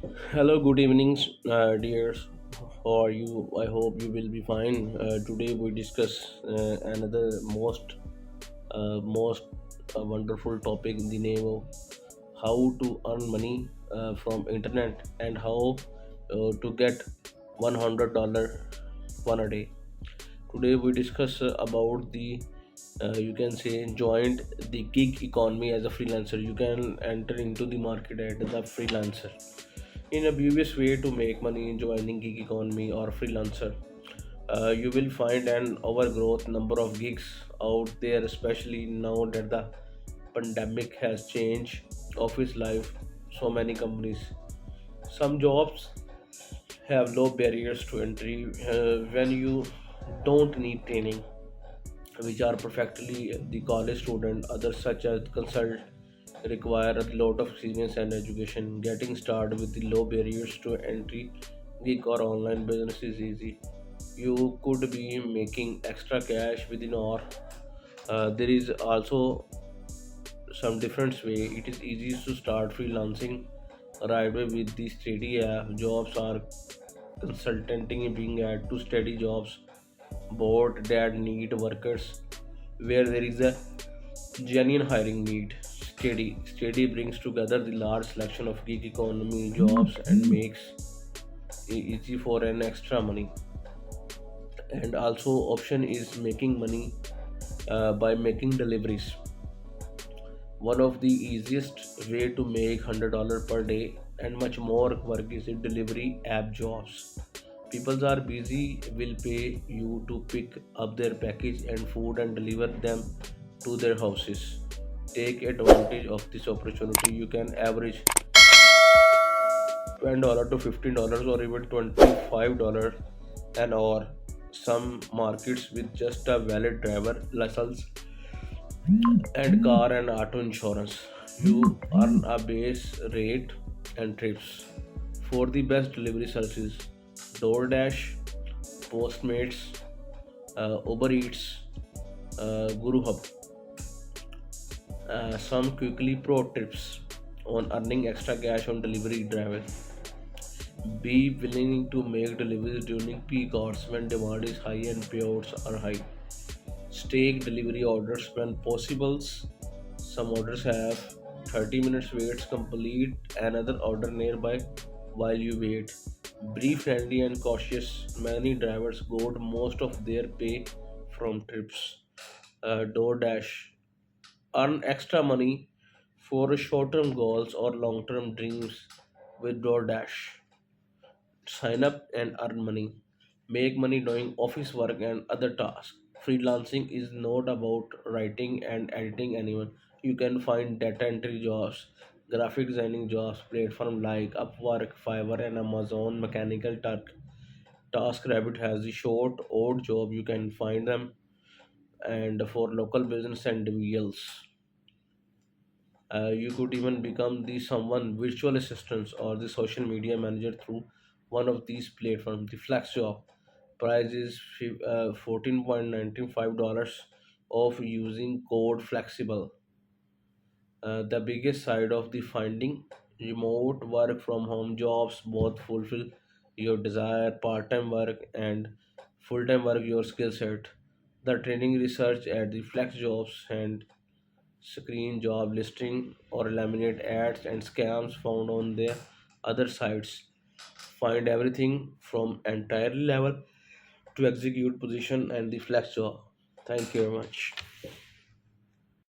Hello, good evenings, dears. How are you? I hope you will be fine. Today we discuss another most wonderful topic in the name of how to earn money from internet and how to get $100 one a day. Today we discuss about the you can say joint the gig economy as a freelancer. You can enter into the market as the freelancer in a previous way to make money in joining gig economy or freelancer. You will find an overgrowth number of gigs out there, especially now that the pandemic has changed office life. So many companies, some jobs have low barriers to entry when you don't need training, which are perfectly the college student. Others, such as consult, require a lot of experience and education. Getting started with the low barriers to entry gig or online business is easy. You could be making extra cash within hour. There is also some different way. It is easy to start freelancing right away with the steady app. Jobs are consulting being add to steady jobs board that need workers where there is a genuine hiring need. Steady brings together the large selection of gig economy jobs and makes it easy for an extra money. And also option is making money by making deliveries. One of the easiest way to make $100 per day and much more work is in delivery app jobs. People are busy will pay you to pick up their package and food and deliver them to their houses. Take advantage of this opportunity. You can average $10 to $15 or even $25 an hour. Some markets with just a valid driver license and car and auto insurance. You earn a base rate and trips. For the best delivery services, DoorDash, Postmates, Uber Eats, Guru Hub. Some quickly pro tips on earning extra cash on delivery driver. Be willing to make deliveries during peak hours when demand is high and payouts are high. Take delivery orders when possible. Some orders have 30 minutes waits. Complete another order nearby while you wait. Be friendly and cautious. Many drivers got most of their pay from trips. DoorDash. Earn extra money for short-term goals or long-term dreams with DoorDash. Sign up and earn money. Make money doing office work and other tasks. Freelancing is not about writing and editing anyone. You can find data entry jobs, graphic designing jobs, platform like Upwork, Fiverr, and Amazon Mechanical Turk. TaskRabbit has the short, odd job. You can find them, and for local business and individuals. You could even become the someone virtual assistants or the social media manager through one of these platforms. The Flex job price is $14.95 of using code flexible. The biggest side of the finding remote work from home jobs both fulfill your desire part-time work and full-time work your skill set. The training research at the Flex jobs and screen job listing or eliminate ads and scams found on their other sites. Find everything from entirely level to execute position and the flex job. Thank you very much.